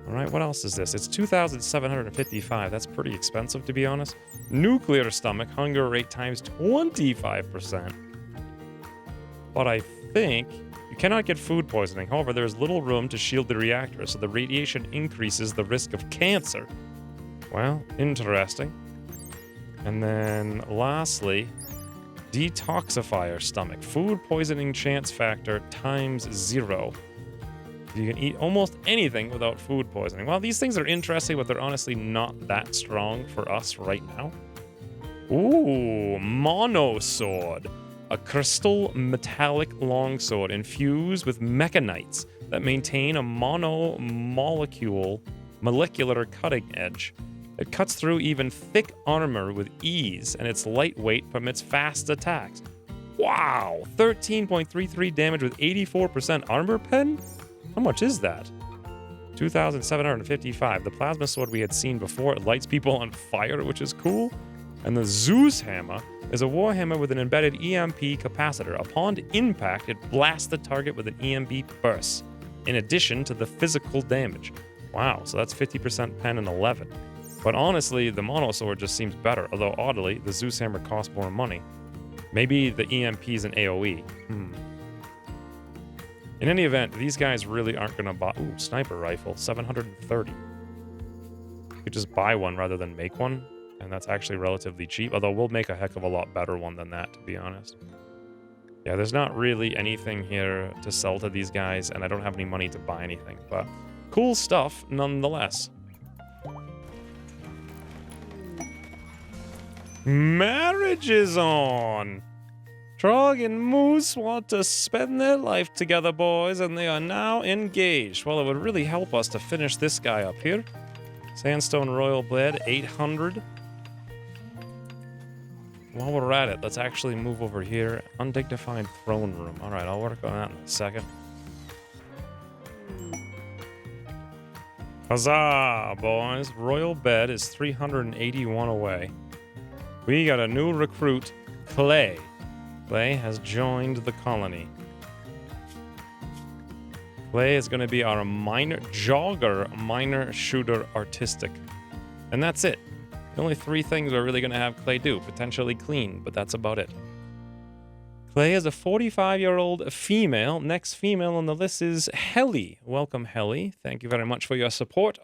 Alright, what else is this? It's 2,755. That's pretty expensive, to be honest. Nuclear stomach. Hunger rate times 25%. But I think you cannot get food poisoning. However, there is little room to shield the reactor, so the radiation increases the risk of cancer. Well, interesting. And then lastly, detoxifier stomach. Food poisoning chance factor times 0. You can eat almost anything without food poisoning. Well, these things are interesting, but they're honestly not that strong for us right now. Ooh, monosword. A crystal metallic longsword infused with mechanites that maintain a molecular cutting edge. It cuts through even thick armor with ease, and its lightweight permits fast attacks. Wow! 13.33 damage with 84% armor pen? How much is that? 2,755. The plasma sword we had seen before, it lights people on fire, which is cool. And the Zeus Hammer is a warhammer with an embedded EMP capacitor. Upon impact, it blasts the target with an EMP burst, in addition to the physical damage. Wow, so that's 50% pen and 11. But honestly, the mono sword just seems better, although oddly, the Zeus Hammer costs more money. Maybe the EMP is an AoE. In any event, these guys really aren't going to buy... Ooh, sniper rifle, 730. You could just buy one rather than make one, and that's actually relatively cheap, although we'll make a heck of a lot better one than that, to be honest. Yeah, there's not really anything here to sell to these guys, and I don't have any money to buy anything, but cool stuff nonetheless. Marriage is on! Trog and Moose want to spend their life together, boys, and they are now engaged. Well, it would really help us to finish this guy up here. Sandstone Royal Blade, 800. While we're at it, let's actually move over here. Undignified Throne Room. Alright, I'll work on that in a second. Huzzah, boys. Royal Bed is 381 away. We got a new recruit, Clay. Clay has joined the colony. Clay is going to be our minor shooter artistic. And that's it. The only 3 things we're really going to have Clay do. Potentially clean, but that's about it. Clay is a 45-year-old female. Next female on the list is Helly. Welcome, Helly. Thank you very much for your support.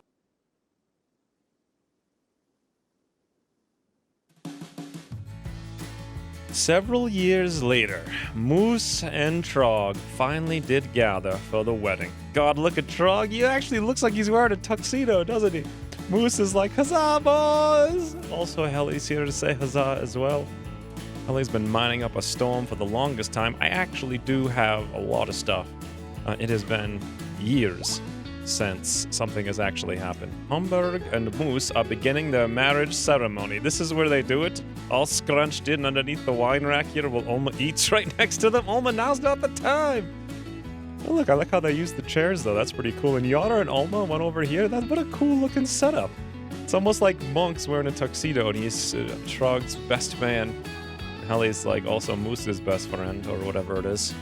Several years later, Moose and Trog finally did gather for the wedding. God, look at Trog. He actually looks like he's wearing a tuxedo, doesn't he? Moose is like, huzzah, boys! Also, Helly's here to say huzzah as well. Helly's been mining up a storm for the longest time. I actually do have a lot of stuff. It has been years since something has actually happened. Humberg and Moose are beginning their marriage ceremony. This is where they do it. All scrunched in underneath the wine rack here while Oma eats right next to them. Oma, now's not the time! Oh, look, I like how they use the chairs, though. That's pretty cool. And Yara and Alma went over here. What a cool-looking setup. It's almost like Monk's wearing a tuxedo, and he's Trog's best man. Helly's, like, also Moose's best friend, or whatever it is.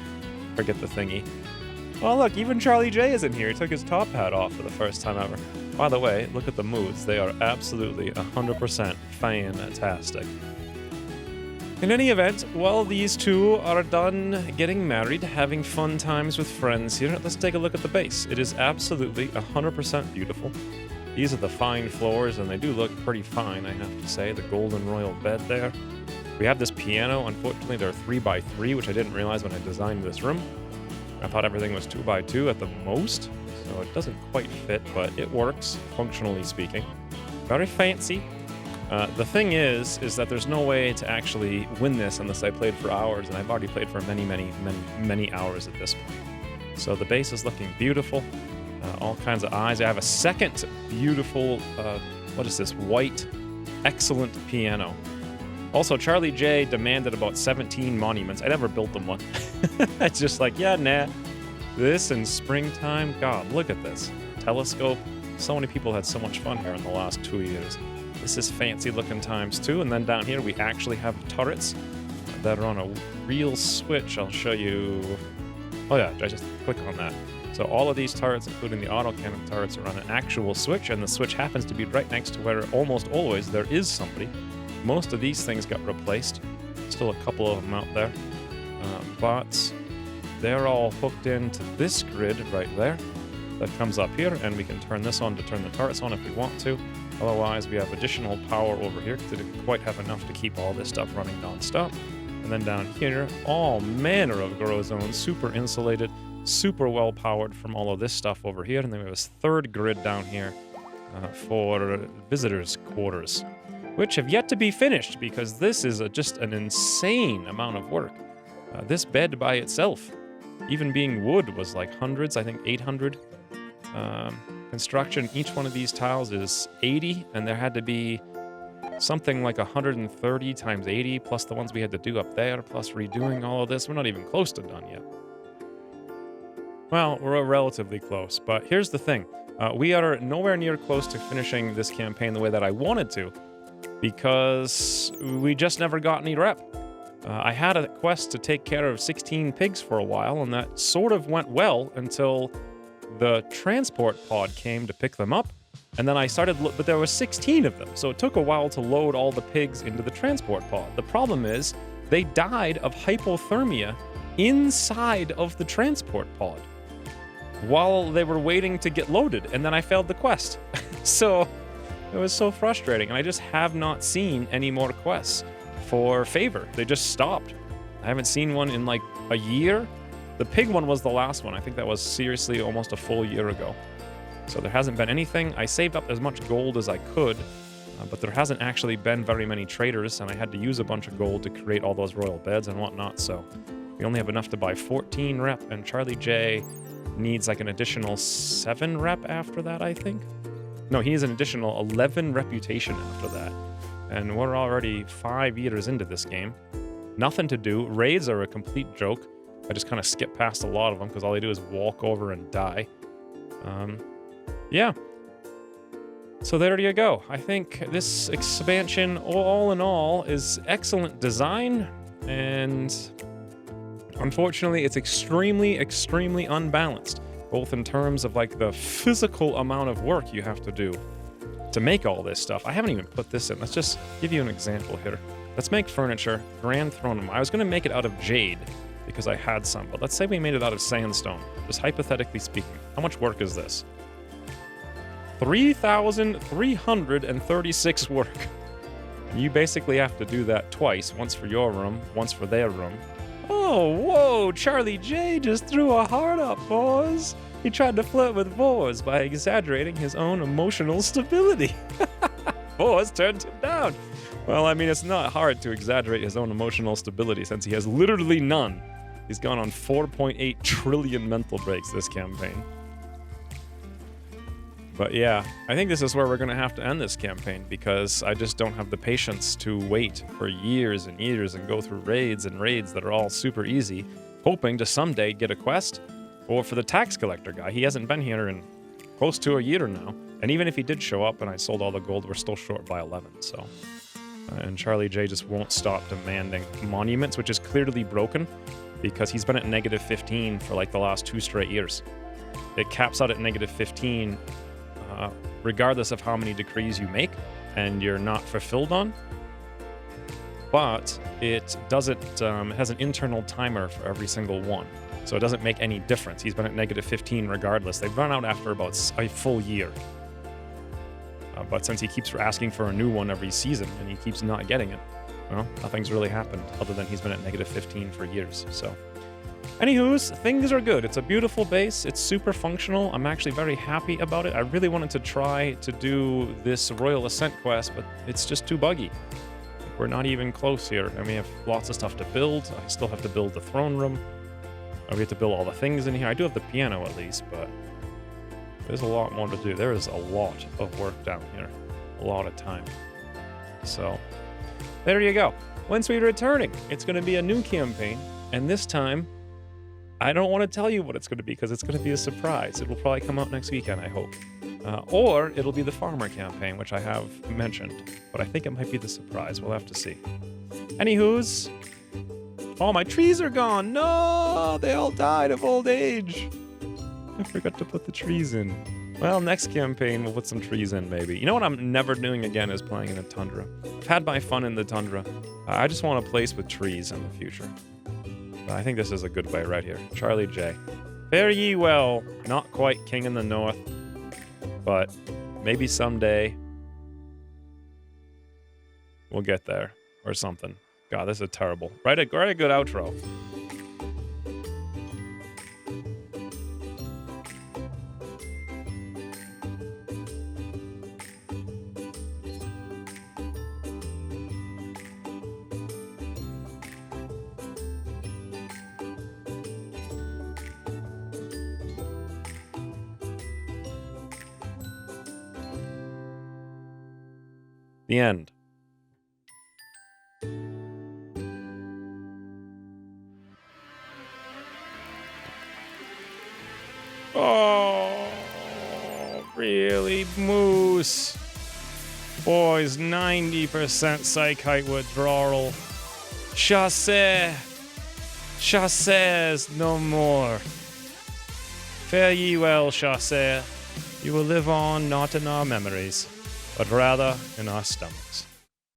Forget the thingy. Oh, look, even Charlie J isn't here. He took his top hat off for the first time ever. By the way, look at the moods. They are absolutely 100% fantastic. In any event, while these two are done getting married, having fun times with friends here, let's take a look at the base. It is absolutely 100% beautiful. These are the fine floors, and they do look pretty fine, I have to say. The golden royal bed there. We have this piano. Unfortunately, they're 3x3, which I didn't realize when I designed this room. I thought everything was 2x2 at the most, so it doesn't quite fit, but it works, functionally speaking. Very fancy. The thing is that there's no way to actually win this unless I played for hours, and I've already played for many hours at this point. So the base is looking beautiful. All kinds of eyes. I have a second beautiful, what is this, white, excellent piano. Also, Charlie J demanded about 17 monuments. I never built them one. It's just like, yeah, nah. This in springtime, God, look at this. Telescope. So many people had so much fun here in the last 2 years. This is fancy looking times too. And then down here, we actually have turrets that are on a real switch. I'll show you. Oh yeah, I just click on that. So all of these turrets, including the autocannon turrets, are on an actual switch, and the switch happens to be right next to where almost always there is somebody. Most of these things got replaced. Still a couple of them out there. But they're all hooked into this grid right there that comes up here, and we can turn this on to turn the turrets on if we want to. Otherwise, we have additional power over here because it didn't quite have enough to keep all this stuff running non-stop. And then down here, all manner of grow zones, super insulated, super well powered from all of this stuff over here. And then we have this third grid down here for visitors' quarters, which have yet to be finished because this is just an insane amount of work. This bed by itself, even being wood, was like hundreds, I think 800. Construction, each one of these tiles is 80, and there had to be something like 130 times 80, plus the ones we had to do up there, plus redoing all of this. We're not even close to done yet. Well, we're relatively close, but here's the thing. We are nowhere near close to finishing this campaign the way that I wanted to, because we just never got any rep. I had a quest to take care of 16 pigs for a while, and that sort of went well until the transport pod came to pick them up, and then I started, but there were 16 of them, so it took a while to load all the pigs into the transport pod. The problem is, they died of hypothermia inside of the transport pod while they were waiting to get loaded, and then I failed the quest. So it was so frustrating, and I just have not seen any more quests for favor. They just stopped. I haven't seen one in like a year. The pig one was the last one. I think that was seriously almost a full year ago. So there hasn't been anything. I saved up as much gold as I could, but there hasn't actually been very many traders, and I had to use a bunch of gold to create all those royal beds and whatnot, so we only have enough to buy 14 rep, and Charlie J needs like an additional 7 rep after that, I think. No, he needs an additional 11 reputation after that. And we're already 5 years into this game. Nothing to do. Raids are a complete joke. I just kind of skip past a lot of them because all they do is walk over and die. Yeah. So there you go. I think this expansion, all in all, is excellent design, and unfortunately, it's extremely, extremely unbalanced, both in terms of like the physical amount of work you have to do to make all this stuff. I haven't even put this in. Let's just give you an example here. Let's make furniture, grand throne room. I was going to make it out of jade because I had some, but let's say we made it out of sandstone, just hypothetically speaking. How much work is this? 3,336 work. You basically have to do that twice, once for your room, once for their room. Oh, whoa, Charlie J just threw a heart up, boys. He tried to flirt with Vors by exaggerating his own emotional stability. Vors turned him down. Well, I mean, it's not hard to exaggerate his own emotional stability since he has literally none. He's gone on 4.8 trillion mental breaks this campaign. But yeah, I think this is where we're going to have to end this campaign because I just don't have the patience to wait for years and years and go through raids and raids that are all super easy, hoping to someday get a quest. Or for the tax collector guy, he hasn't been here in close to a year now. And even if he did show up and I sold all the gold, we're still short by 11, so... and Charlie J just won't stop demanding monuments, which is clearly broken because he's been at negative 15 for like the last 2 straight years. It caps out at negative 15 regardless of how many decrees you make and you're not fulfilled on. But it doesn't, it has an internal timer for every single one. So it doesn't make any difference. He's been at negative 15 regardless. They've run out after about a full year. But since he keeps asking for a new one every season and he keeps not getting it, well, nothing's really happened other than he's been at negative 15 for years. So, anywho's, things are good. It's a beautiful base. It's super functional. I'm actually very happy about it. I really wanted to try to do this Royal Ascent quest, but it's just too buggy. We're not even close here, and we have lots of stuff to build. I still have to build the throne room. We have to build all the things in here. I do have the piano at least, but there's a lot more to do. There is a lot of work down here. A lot of time. So, there you go. Once we're returning, it's going to be a new campaign, and this time, I don't want to tell you what it's going to be because it's going to be a surprise. It will probably come out next weekend, I hope. Or it'll be the farmer campaign, which I have mentioned, but I think it might be the surprise. We'll have to see. Anywho's, all my trees are gone. No, they all died of old age. I forgot to put the trees in. Well, next campaign, we'll put some trees in, maybe. You know what I'm never doing again is playing in the tundra. I've had my fun in the tundra. I just want a place with trees in the future. But I think this is a good way right here. Charlie J. Fare ye well. Not quite king in the north, but maybe someday we'll get there or something. God, this is terrible. Write a good outro. The end. Oh, really, Moose? Boys, 90% psychite withdrawal. Chasseurs no more. Fare ye well, Chasseur. You will live on not in our memories, but rather in our stomachs.